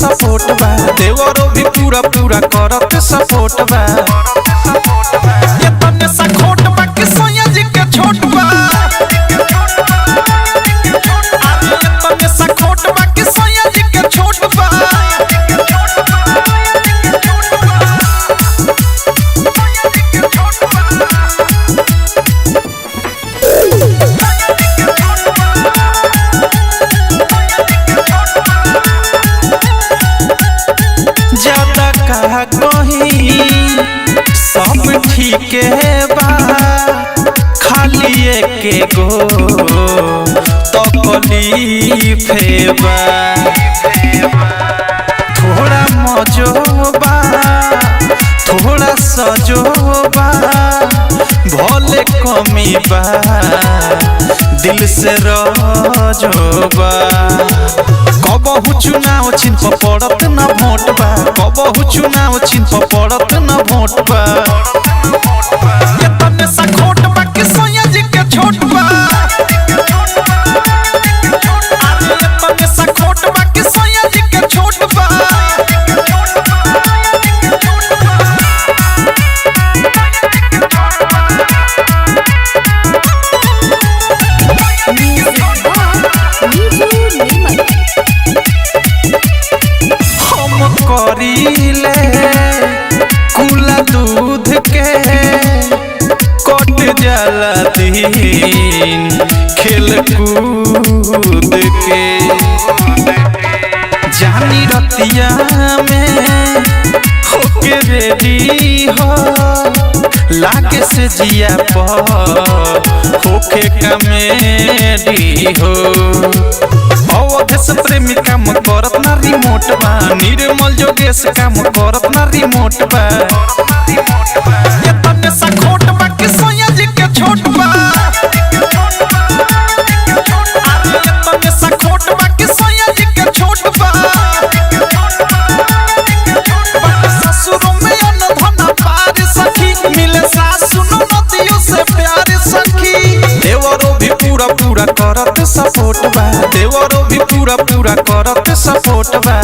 Support बा, देवरो भी पूरा पूरा करत सपोर्ट बा। ये तने सा खोट बा कि सोया जी के छोट बा, अरे ये तने सा खोट बा कि सोया जी के छोट बा। ज्यादा कहा कहीं सब ठीक बा, खाली एक गो तकलीफ बा। थोड़ा मजोबा थोड़ा सजोबा, भले कमी बा दिल से रजोबा। कबहू चुनाव चिन्ह पड़त न भोट बा, कबहू चुनाव चिन्ह पड़त न भोट बा। ये तने सा खोट बा कि सोया जी के छोट बा, अरे ये तने सा खोट बा कि सोया जी के छोट बा। करीले कुला दूध के कट जाला दिन खेल कूद के। जानी रतिया में होके रेडी हो, लागे से जिया पर होके कमेडी हो। अवधेश प्रेमी काम करत ना रिमोट बा, निर्मल जोगेश काम करत ना रिमोट बा। ये तने सा खोट बा कि सोया जी के छोट बा, अरे ये तने सा खोट बा कि सोया जी के छोट बा। ससुरों में अन्न धन पार सखी, मिले सासु नदियों से प्यार सखी। देवरो भी पूरा पूरा करत सपोर्ट बा, देवरो भी पूरा पूरा करत सपोर्ट बा।